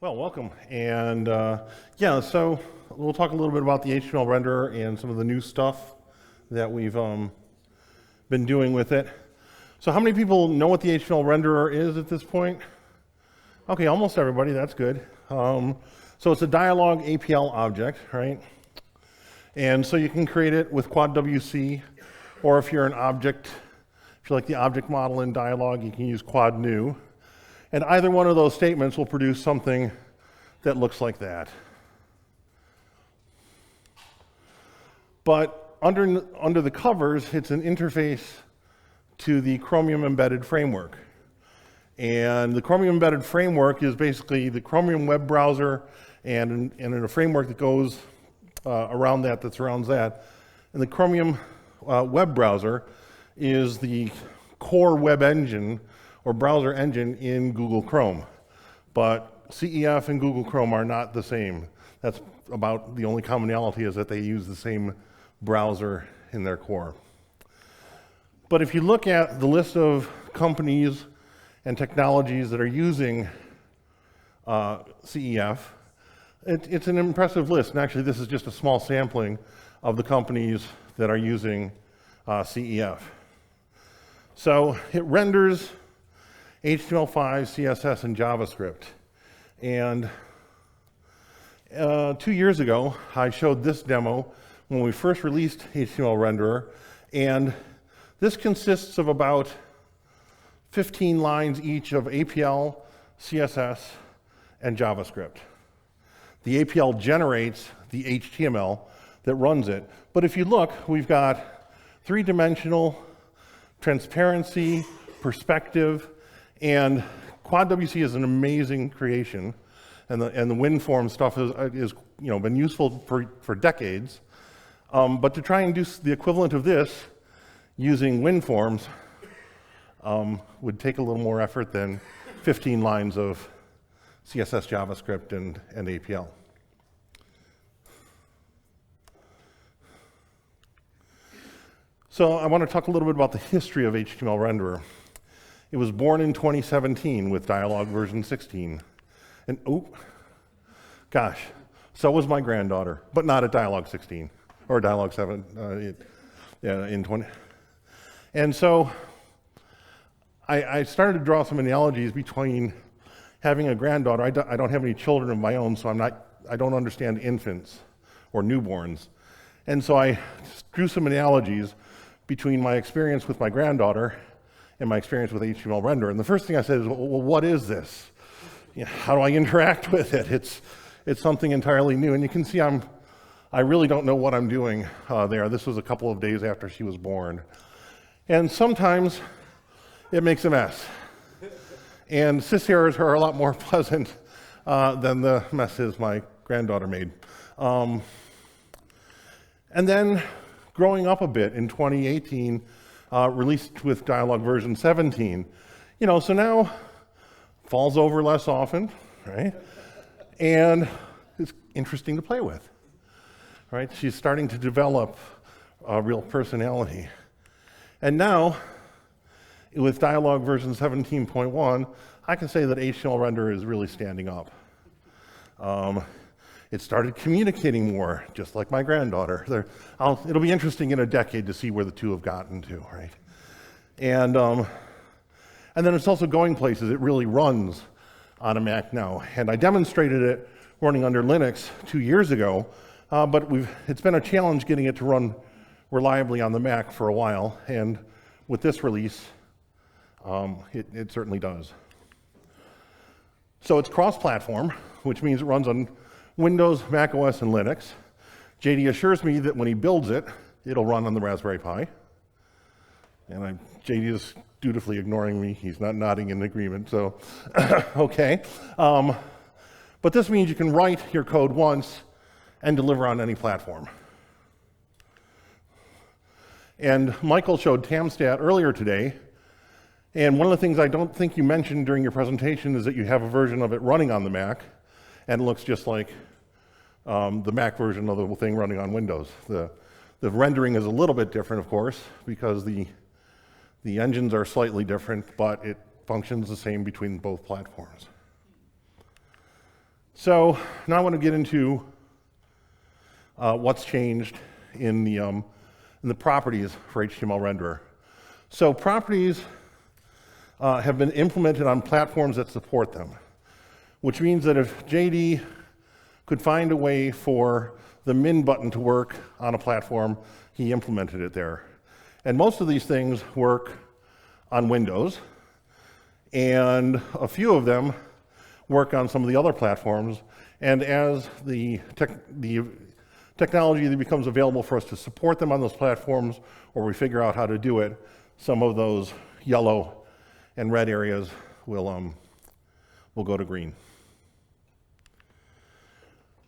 Well, welcome. And yeah, so we'll talk a little bit about the HTML renderer and some of the new stuff that we've been doing with it. So how many people know what the HTML renderer is at this point? Okay, almost everybody, that's good. So it's a Dyalog APL object, right? And so you can create it with quad WC, or if you're an object, if you like the object model in Dyalog, you can use quad new. And either one of those statements will produce something that looks like that. But under the covers, it's an interface to the Chromium embedded framework. And the Chromium embedded framework is basically the Chromium web browser and in a framework that goes around that surrounds that. And the Chromium web browser is the core web engine or browser engine in Google Chrome. But CEF and Google Chrome are not the same. That's about the only commonality is that they use the same browser in their core. But if you look at the list of companies and technologies that are using CEF, it's an impressive list. And actually, this is just a small sampling of the companies that are using CEF. So it renders HTML5, CSS, and JavaScript. And 2 years ago, I showed this demo when we first released HTML renderer. And this consists of about 15 lines each of APL, CSS, and JavaScript. The APL generates the HTML that runs it. But if you look, we've got three-dimensional transparency, perspective, and quad WC is an amazing creation, and the WinForm stuff is been useful for decades. But to try and do the equivalent of this using WinForms would take a little more effort than 15 lines of CSS, JavaScript, and APL. So I want to talk a little bit about the history of HTML renderer. It was born in 2017 with Dyalog version 16. And oh, gosh, so was my granddaughter, but not at Dyalog 16 or Dyalog 7 in 20. And so I started to draw some analogies between having a granddaughter. I don't have any children of my own, so I don't understand infants or newborns. And so I drew some analogies between my experience with my granddaughter and my experience with HTML renderer. And the first thing I said is, well, what is this? How do I interact with it? It's something entirely new. And you can see I really don't know what I'm doing there. This was a couple of days after she was born. And sometimes it makes a mess. And sys errors are a lot more pleasant than the messes my granddaughter made. And then growing up a bit in 2018, released with Dyalog version 17. So now falls over less often, right? And it's interesting to play with, right? She's starting to develop a real personality. And now, with Dyalog version 17.1, I can say that HTML renderer is really standing up. It started communicating more, just like my granddaughter. It'll be interesting in a decade to see where the two have gotten to, right? And then it's also going places. It really runs on a Mac now. And I demonstrated it running under Linux 2 years ago, but it's been a challenge getting it to run reliably on the Mac for a while. And with this release, it certainly does. So it's cross-platform, which means it runs on Windows, macOS, and Linux. JD assures me that when he builds it, it'll run on the Raspberry Pi. And JD is dutifully ignoring me. He's not nodding in agreement, so okay. But this means you can write your code once and deliver on any platform. And Michael showed Tamstat earlier today. And one of the things I don't think you mentioned during your presentation is that you have a version of it running on the Mac, and it looks just like the Mac version of the thing running on Windows. The rendering is a little bit different, of course, because the engines are slightly different, but it functions the same between both platforms. So now I want to get into what's changed in the properties for HTML renderer. So properties have been implemented on platforms that support them, which means that if JD could find a way for the min button to work on a platform, he implemented it there. And most of these things work on Windows, and a few of them work on some of the other platforms. And as the technology either becomes available for us to support them on those platforms, or we figure out how to do it, some of those yellow and red areas will go to green.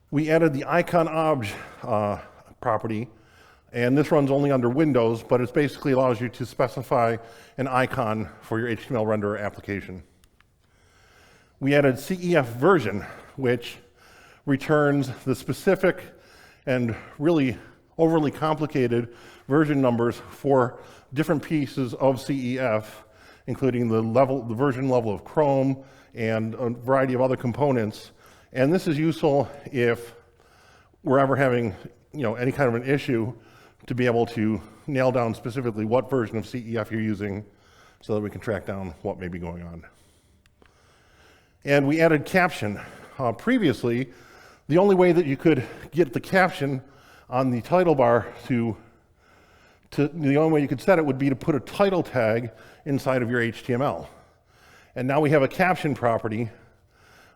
We added the icon obj property, and this runs only under Windows, but it basically allows you to specify an icon for your HTML renderer application. We added CEF version, which returns the specific and really overly complicated version numbers for different pieces of CEF, including the version level of Chrome and a variety of other components. And this is useful if we're ever having any kind of an issue to be able to nail down specifically what version of CEF you're using so that we can track down what may be going on. And we added caption. Previously, the only way that you could get the caption on the title bar the only way you could set it would be to put a title tag inside of your HTML. And now we have a caption property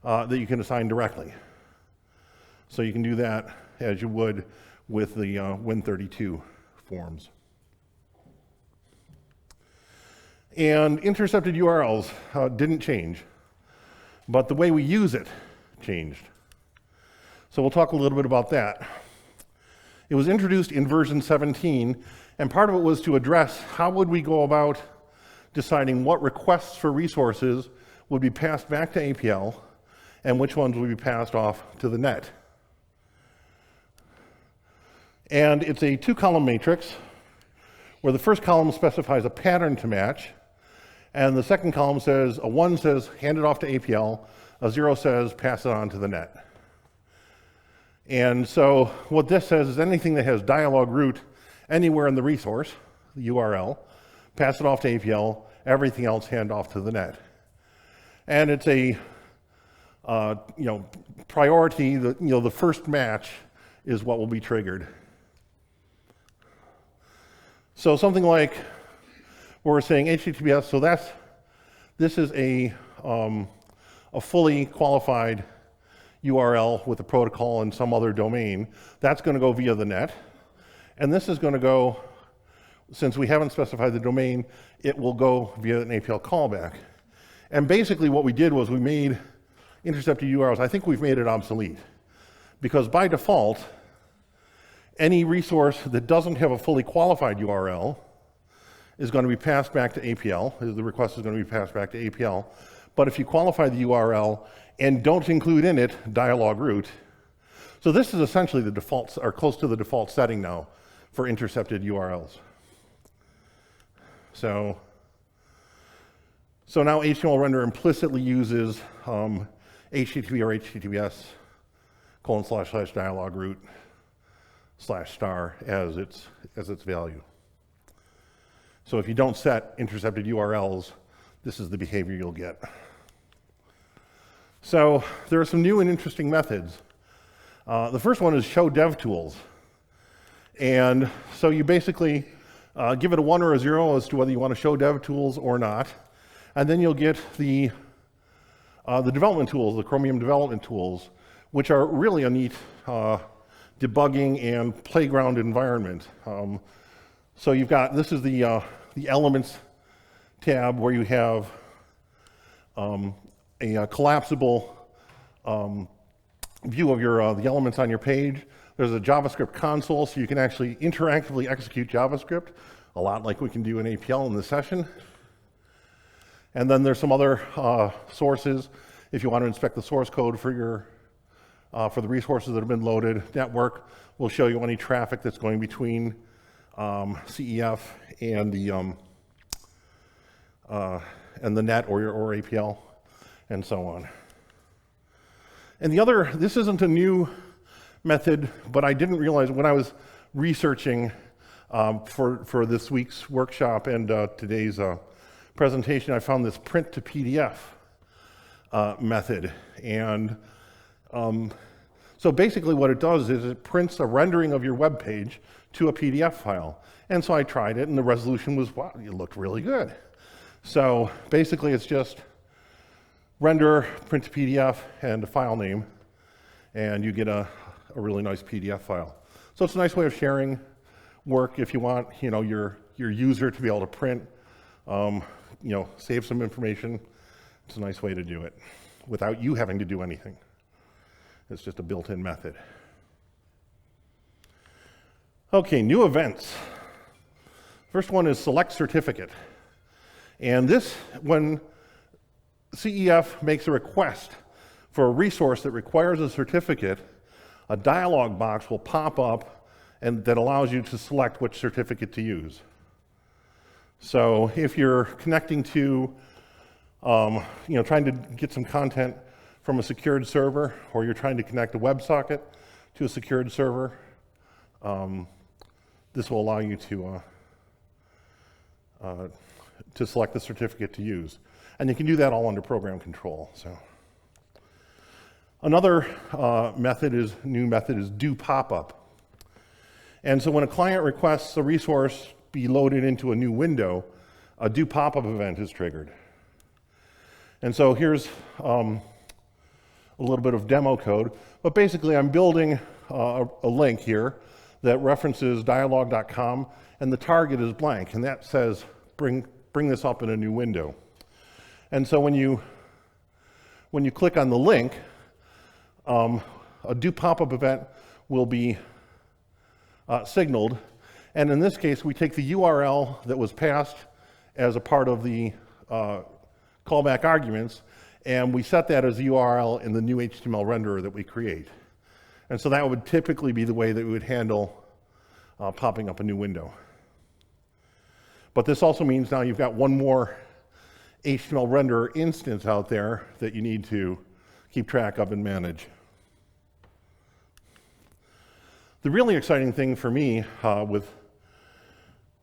that you can assign directly. So you can do that as you would with the Win32 forms. And intercepted URLs didn't change, but the way we use it changed. So we'll talk a little bit about that. It was introduced in version 17, and part of it was to address how would we go about deciding what requests for resources would be passed back to APL and which ones would be passed off to the net. And it's a two-column matrix where the first column specifies a pattern to match, and the second column says, a 1 says hand it off to APL, a 0 says pass it on to the net. And so what this says is anything that has Dyalog root anywhere in the resource, the URL, pass it off to APL, everything else hand off to the net. And it's a priority, the first match is what will be triggered. So something like where we're saying HTTPS, so this is a fully qualified URL with a protocol and some other domain. That's going to go via the net. And this is going to go, since we haven't specified the domain, it will go via an APL callback. And basically what we did was we made intercepted URLs, I think we've made it obsolete. Because by default, any resource that doesn't have a fully qualified URL is going to be passed back to APL. The request is going to be passed back to APL. But if you qualify the URL and don't include in it Dyalog root, so this is essentially the default, or close to the default setting now for intercepted URLs. So now HTML renderer implicitly uses HTTP or HTTPS / Dyalog root /star as its value. So if you don't set intercepted URLs, this is the behavior you'll get. So there are some new and interesting methods. The first one is show dev tools. And so you basically give it a 1 or a 0 as to whether you want to show dev tools or not. And then you'll get the development tools, the Chromium development tools, which are really a neat debugging and playground environment. So you've got, this is the Elements tab where you have a collapsible view of the elements on your page. There's a JavaScript console, so you can actually interactively execute JavaScript, a lot like we can do in APL in this session. And then there's some other sources. If you want to inspect the source code for the resources that have been loaded, network will show you any traffic that's going between CEF and the net or APL, and so on. And the other, this isn't a new method, but I didn't realize when I was researching for this week's workshop and today's presentation, I found this print to PDF method. And so basically what it does is it prints a rendering of your web page to a PDF file. And so I tried it, and the resolution was, wow, it looked really good. So basically it's just render, print to PDF, and a file name, and you get a really nice PDF file. So it's a nice way of sharing work if you want, your user to be able to print, save some information. It's a nice way to do it without you having to do anything. It's just a built-in method. Okay, new events. First one is select certificate. And this, when CEF makes a request for a resource that requires a certificate, a dialog box will pop up and that allows you to select which certificate to use. So if you're connecting to, trying to get some content from a secured server, or you're trying to connect a WebSocket to a secured server, this will allow you to select the certificate to use. And you can do that all under program control. So another new method is do pop-up. And so when a client requests a resource be loaded into a new window, a do pop-up event is triggered. And so here's a little bit of demo code, but basically I'm building a link here that references dyalog.com, and the target is blank, and that says bring this up in a new window. And so when you click on the link, a do pop-up event will be signaled, and in this case we take the URL that was passed as a part of the callback arguments, and we set that as the URL in the new HTML renderer that we create. And so that would typically be the way that we would handle popping up a new window. But this also means now you've got one more HTML renderer instance out there that you need to keep track of and manage. The really exciting thing for me with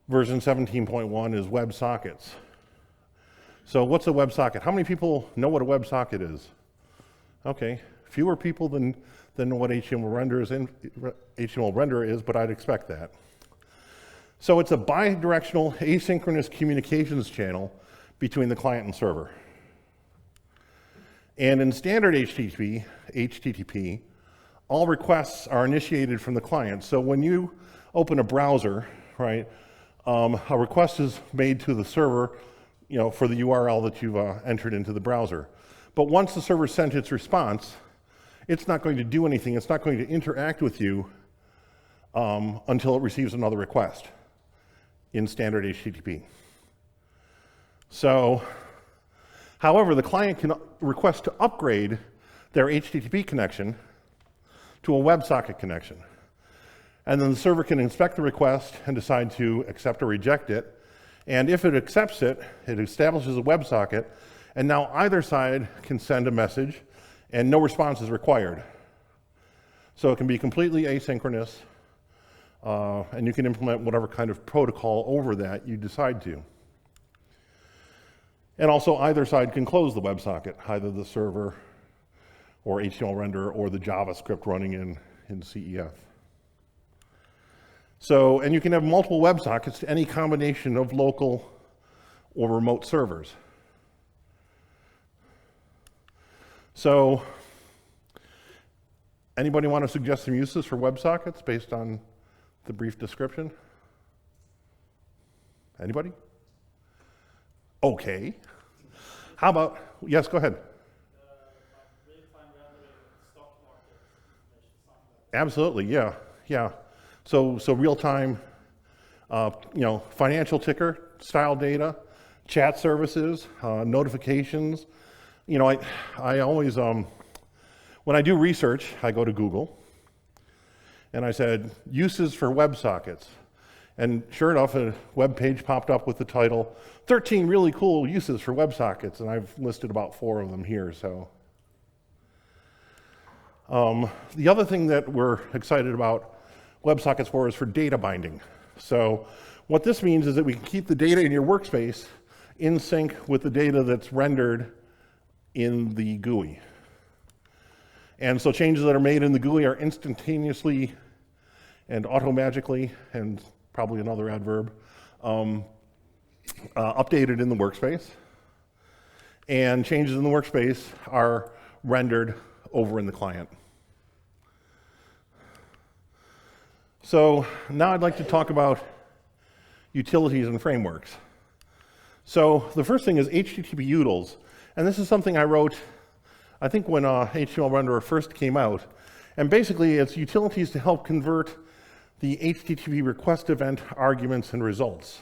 version 17.1 is Websockets. So what's a WebSocket? How many people know what a WebSocket is? Okay, fewer people than know what HTML renderer is, but I'd expect that. So it's a bidirectional asynchronous communications channel between the client and server. And in standard HTTP, all requests are initiated from the client. So when you open a browser, right, a request is made to the server, for the URL that you've entered into the browser. But once the server sent its response, it's not going to do anything. It's not going to interact with you until it receives another request in standard HTTP. So, however, the client can request to upgrade their HTTP connection to a WebSocket connection. And then the server can inspect the request and decide to accept or reject it. And if it accepts it, it establishes a WebSocket, and now either side can send a message, and no response is required. So it can be completely asynchronous, and you can implement whatever kind of protocol over that you decide to. And also either side can close the WebSocket, either the server or HTML renderer or the JavaScript running in CEF. So, and you can have multiple WebSockets to any combination of local or remote servers. So, anybody want to suggest some uses for WebSockets based on the brief description? Anybody? Okay. How about, yes, go ahead. Absolutely, yeah. So real-time, financial ticker style data, chat services, notifications. I always, when I do research, I go to Google, and I said, uses for WebSockets. And sure enough, a web page popped up with the title, 13 really cool uses for WebSockets, and I've listed about 4 of them here, so. The other thing that we're excited about WebSockets for is for data binding. So what this means is that we can keep the data in your workspace in sync with the data that's rendered in the GUI. And so changes that are made in the GUI are instantaneously and automagically, and probably another adverb, updated in the workspace. And changes in the workspace are rendered over in the client. So now I'd like to talk about utilities and frameworks. So the first thing is HTTP utils. And this is something I wrote, I think when HTMLRenderer first came out. And basically it's utilities to help convert the HTTP request event arguments and results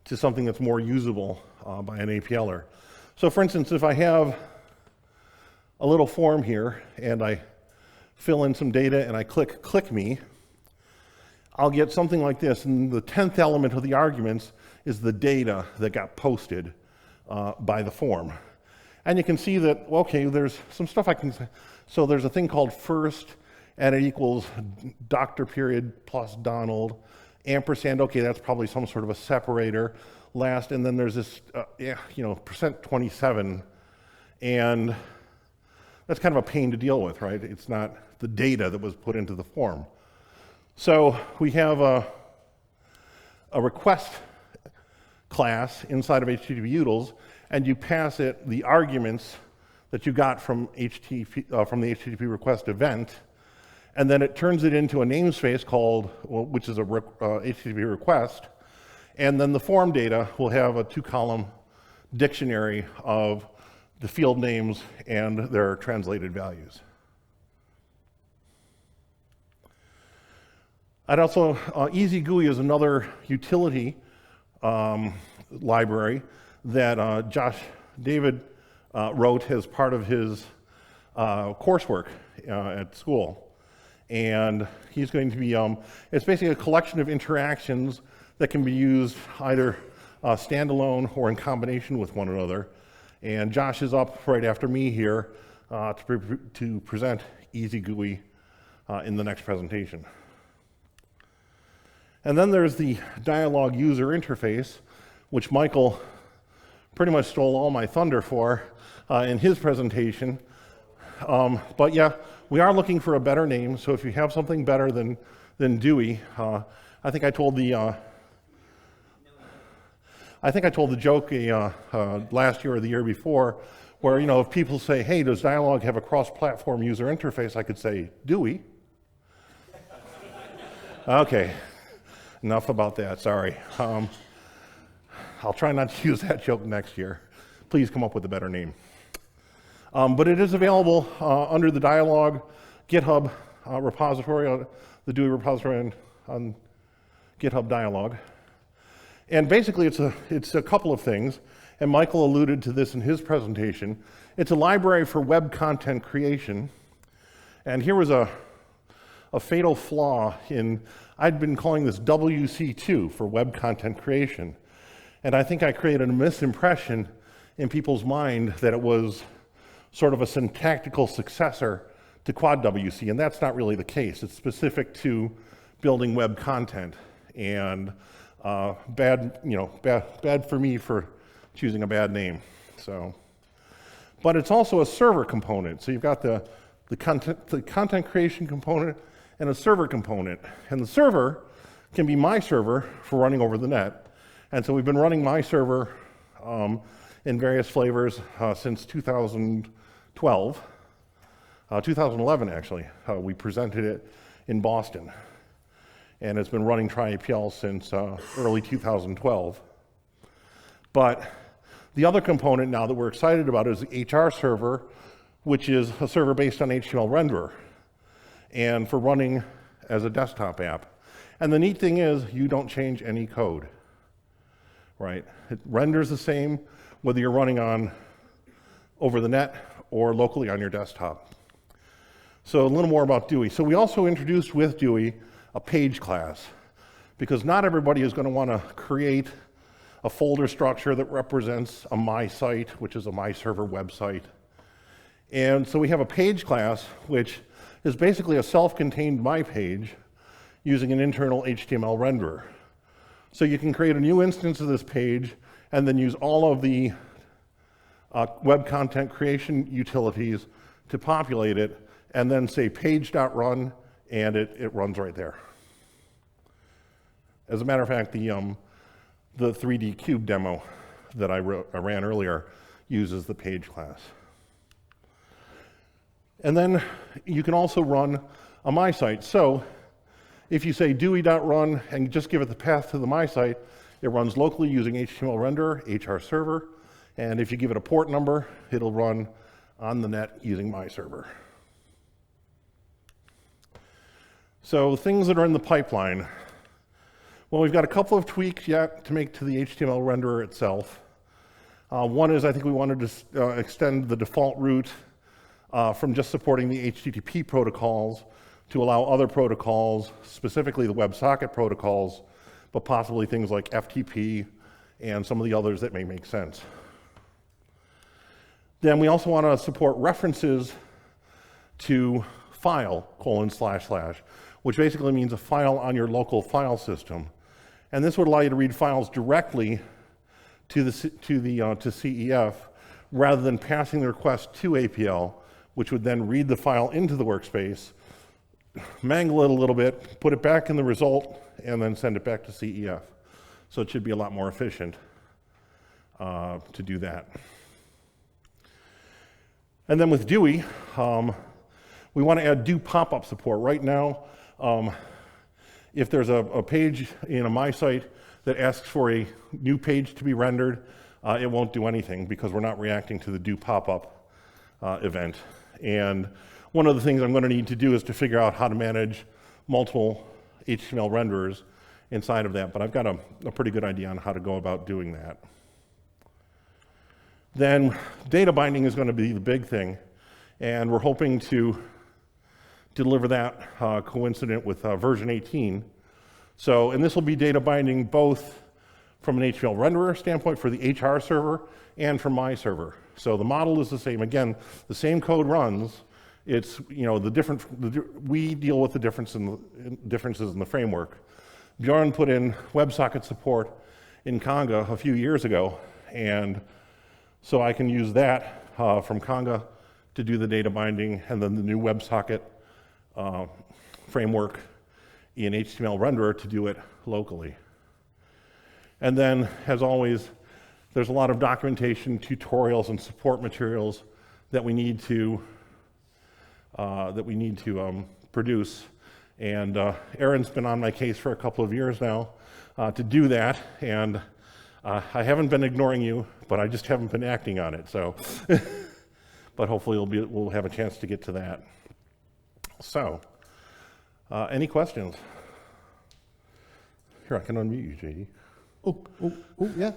to something that's more usable by an APLer. So for instance, if I have a little form here and I fill in some data and I click me, I'll get something like this, and the 10th element of the arguments is the data that got posted by the form. And you can see that, well, okay, there's some stuff I can say. So there's a thing called first, and it equals Dr. period plus Donald, ampersand, okay, that's probably some sort of a separator, last, and then there's this, %27, and that's kind of a pain to deal with, right? It's not the data that was put into the form. So we have a request class inside of HTTP utils, and you pass it the arguments that you got from the HTTP request event, and then it turns it into a namespace called, which is a HTTP request, and then the form data will have a 2-column dictionary of the field names and their translated values. I'd also, EasyGUI is another utility library that Josh David wrote as part of his coursework at school. And he's going to be, it's basically a collection of interactions that can be used either standalone or in combination with one another. And Josh is up right after me here to present EasyGUI in the next presentation. And then there's the Dyalog user interface, which Michael pretty much stole all my thunder for in his presentation. But yeah, we are looking for a better name, so if you have something better than Dewey, I think I told the joke last year or the year before, where if people say, "Hey, does Dyalog have a cross-platform user interface?" I could say, "Dewey." Okay. Enough about that, sorry. I'll try not to use that joke next year. Please come up with a better name. But it is available under the Dyalog GitHub repository, the Dewey repository on GitHub Dyalog. And basically it's a couple of things, and Michael alluded to this in his presentation. It's a library for web content creation. And here was a fatal flaw in, I'd been calling this WC2 for web content creation. And I think I created a misimpression in people's mind that it was sort of a syntactical successor to Quad WC, and that's not really the case. It's specific to building web content, and bad for me for choosing a bad name. So, but it's also a server component. So you've got the content creation component and a server component. And the server can be my server for running over the net. And so we've been running my server in various flavors since 2012. 2011, actually. We presented it in Boston. And it's been running TryAPL since early 2012. But the other component now that we're excited about is the HR server, which is a server based on HTMLRenderer and for running as a desktop app. And the neat thing is you don't change any code, right? It renders the same whether you're running on over the net or locally on your desktop. So a little more about Dewey. So we also introduced with Dewey a page class, because not everybody is going to want to create a folder structure that represents a my site, which is a my server website. And so we have a page class which is basically a self-contained My Page using an internal HTML renderer. So you can create a new instance of this page and then use all of the web content creation utilities to populate it, and then say page.run, and it runs right there. As a matter of fact, the 3D Cube demo that I ran earlier uses the page class. And then you can also run a My Site. So if you say Dewey.run and just give it the path to the My Site, it runs locally using HTMLRenderer, HR server, and if you give it a port number, it'll run on the net using My Server. So things that are in the pipeline. Well, we've got a couple of tweaks yet to make to the HTML renderer itself. One is I think we wanted to extend the default route from just supporting the HTTP protocols to allow other protocols, specifically the WebSocket protocols, but possibly things like FTP and some of the others that may make sense. Then we also want to support references to file, : // which basically means a file on your local file system. And this would allow you to read files directly to CEF rather than passing the request to APL, which would then read the file into the workspace, mangle it a little bit, put it back in the result, and then send it back to CEF. So it should be a lot more efficient to do that. And then with Dewey, we want to add do pop-up support. Right now, if there's a page in a My Site that asks for a new page to be rendered, it won't do anything because we're not reacting to the do pop-up event. And one of the things I'm going to need to do is to figure out how to manage multiple HTML renderers inside of that, but I've got a pretty good idea on how to go about doing that. Then data binding is going to be the big thing, and we're hoping to deliver that coincident with version 18. So, and this will be data binding both from an HTML renderer standpoint for the HR server and from my server. So the model is the same. Again, the same code runs. It's, you know, we deal with the differences in the framework. Bjorn put in WebSocket support in Conga a few years ago, and so I can use that from Conga to do the data binding, and then the new WebSocket framework in HTML renderer to do it locally. And then, as always, there's a lot of documentation, tutorials, and support materials that we need to produce. And Aaron's been on my case for a couple of years now to do that, and I haven't been ignoring you, but I just haven't been acting on it. So, but hopefully we'll have a chance to get to that. So, any questions? Here, I can unmute you, JD. Oh, yeah.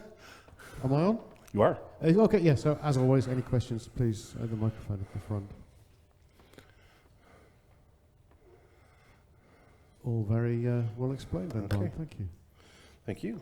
Am I on? You are. Okay, yeah, so as always, any questions, please, the microphone at the front. All very well explained, then, okay. Thank you. Thank you.